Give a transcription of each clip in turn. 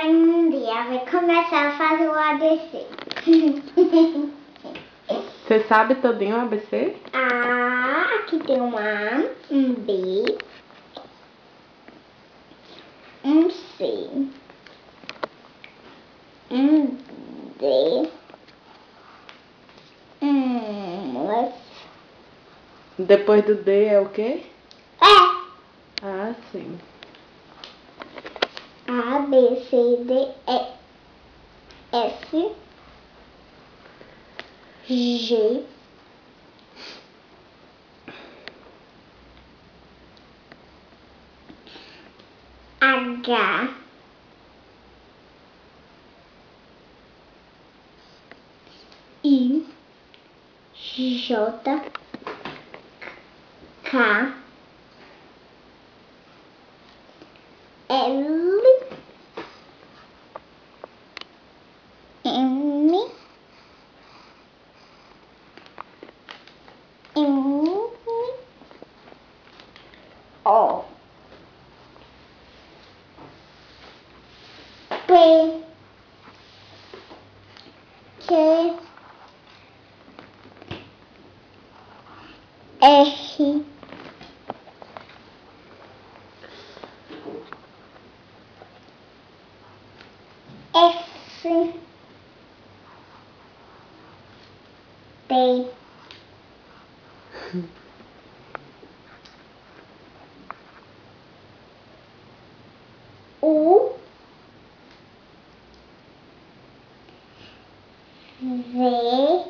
um dia vai começar a fazer o ABC. Você sabe todinho o ABC? A, aqui tem um A, um B, um C, um D, um F. Depois do D é o quê? É. Ah, sim. A, B, C, D, E, F, G, H, I, J, K, L, M, O, P, Q, R, F, T, U, V,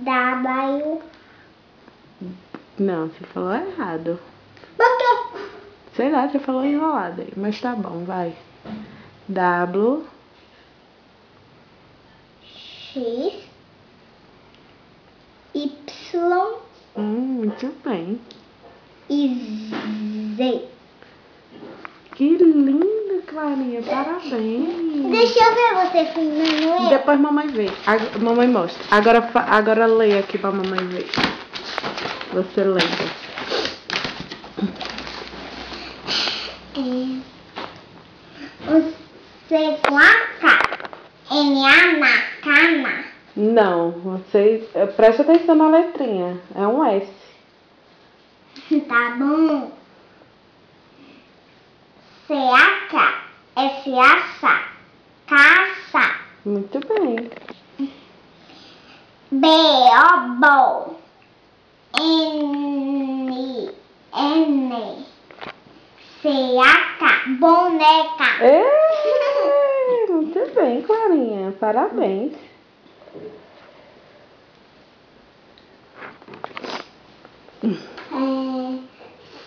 W. Não, você falou errado. Por quê? Sei lá, você falou enrolado aí, mas tá bom, vai. W, X, Y muito bem. e Z. Que lindo, Clarinha, parabéns. Deixa eu ver você filmando ele. Depois mamãe vê, mamãe mostra. Agora leia aqui pra mamãe ver. Você lembra. Você com a K. N-A na cama. Não, você presta atenção na letrinha. É um S. Tá bom. C-A-K. S-A-K. Caça. Muito bem. B-O-Bo. N-N. C-A-K. Boneca. Muito bem, Clarinha. Parabéns.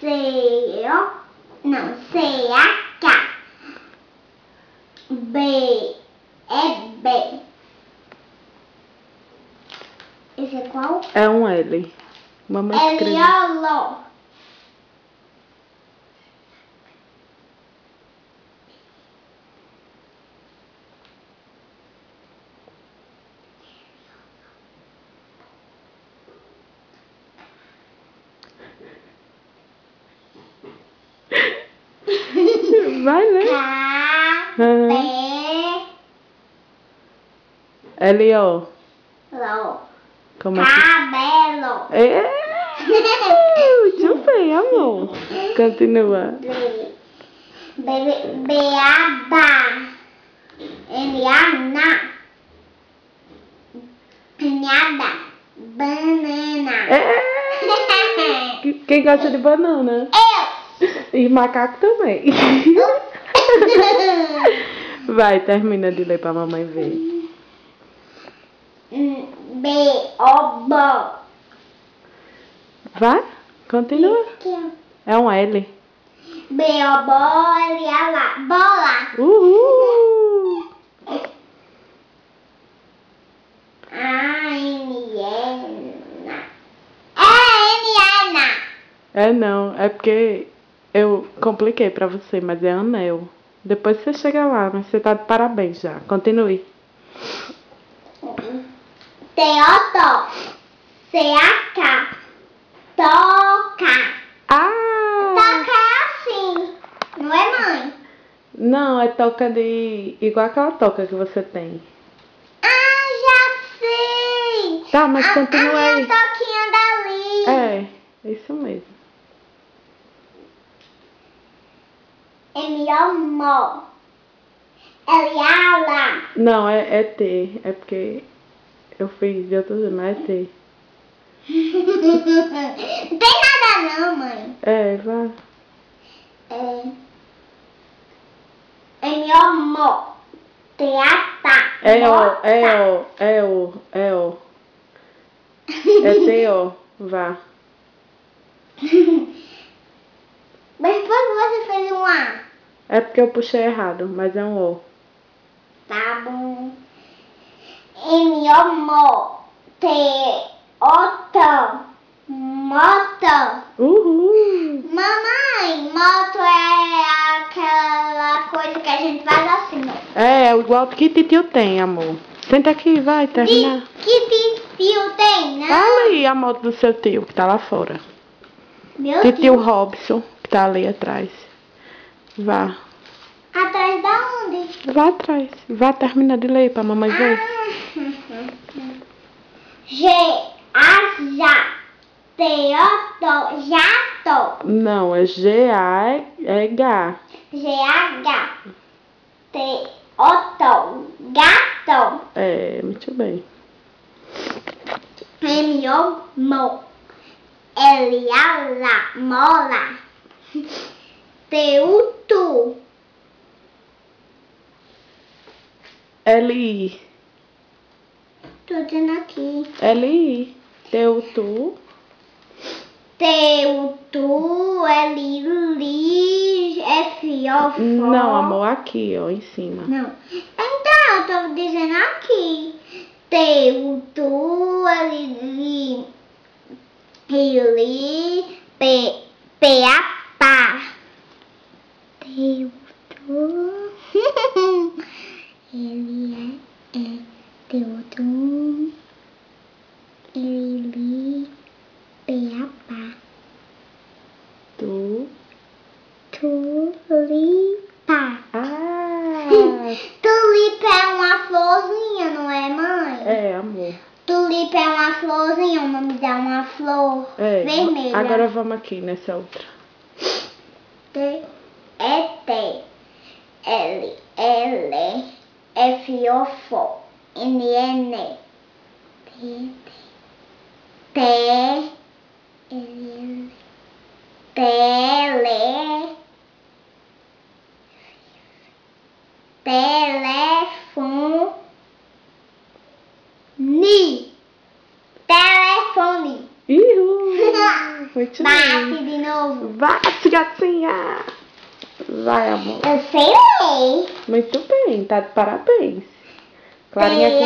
C-O. Não, C-A-K. B. É B. Esse é qual? É um L. Mamãe escreveu. L-O-L-O. Vai, né? L-O. Cabelo. Como é que... Cabelo. Muito bem, amor. Continua. Beaba. N-A-Na. Pinhada. Banana. Quem gosta de banana? Eu. E macaco também. Vai, termina de ler pra mamãe ver. B-O-B. Vai, continua. É um L. B-O-B-O-L-A. Bola. Uhul! A-N-N. A-N-N. É não, é porque eu compliquei pra você, mas é anel. Depois você chega lá, mas você tá de parabéns já. Continue. T-O-T. C-A-K. Toca. Ah! Toca é assim, não é, mãe? Não, é toca de... igual aquela toca que você tem. Ah, já sei! Tá, mas continua a aí. minha toquinha dali. É isso mesmo. M-O-M-O. L-A-L-A. Não, é T. É porque eu fiz de outro jeito, mas é T. Não tem nada não, mãe. Vai. M-O-M-O. T-A-T-A. É o. É T-O. Vá. Mas por que você fez um A? É porque eu puxei errado, mas é um O. Tá bom. M-O-M-O. T-O-T. Moto. Uhul! Mamãe, moto é aquela coisa que a gente faz assim, ó. É igual que titio tem, amor. Senta aqui, vai terminar. Que tio tem, né? Ali a moto do seu tio, que tá lá fora. Meu Titio Deus. Robson, que tá ali atrás. Vá. Atrás da onde? Vá atrás. Vá terminar de ler pra mamãe ver. G-A-J. T-O-T. Jato. Não, é G-A-H. G-H. T-O-T. Gato. Muito bem. M-O-M-O. L-A-L-A. Mola. T-U-Tu. L-I. Tô dizendo aqui. L-I. Teu, tu. T-U-Tu. L-I. F-O. Não, amor, aqui, ó, em cima. Não. Então, eu tô dizendo aqui. T-U-Tu. L-I. Ili. P-A-Pá. T-U-Tu. Ele é T-U-Tu. Ele. P-A-Pá. Tu. Tulipa. Ah! Tulipa é uma florzinha, não é, mãe? Amor. Tulipa é uma florzinha, o nome dá uma flor vermelha. Agora vamos aqui nessa outra. T-E-T. L-L. F-O-F. N-N. T-L. Tele. Telefone. Telefone. Muito Bate bem. de novo. Bate, gatinha. Vai, amor. Eu sei ler. Muito bem, tá de parabéns. Clarinha aqui.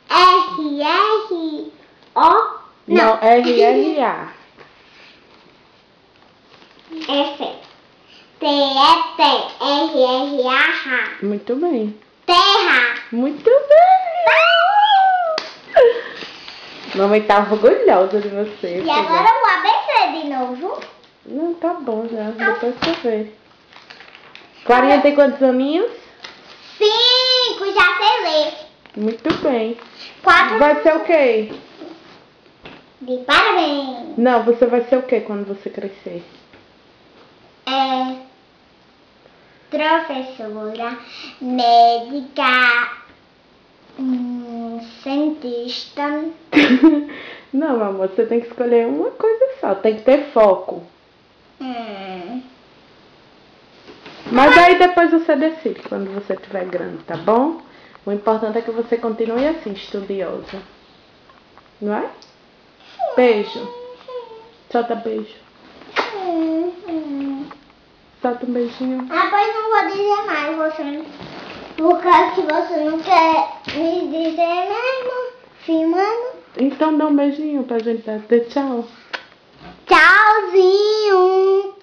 R-R-O. Não, R-R-A. F. T-E-T. R-R-A. Muito bem. Terra. Muito bem. Mamãe tá orgulhosa de você. E filha. agora o ABC de novo. Não, tá bom já. Depois você vê. Clarinha tem quantos aninhos? 5, já sei ler. Muito bem. 4 Vai ser o quê? de parabéns. Não, você vai ser o quê quando você crescer? Professora, médica, cientista. Não, amor, você tem que escolher uma coisa só. Tem que ter foco. Mas aí depois você decide quando você estiver grande, tá bom? O importante é que você continue assim, estudiosa. Não é? Beijo. Solta beijo. Solta um beijinho. Pois não vou dizer mais, você. Por causa que você não quer me dizer mesmo, filmando. Então dá um beijinho pra gente dar tchau. Tchauzinho.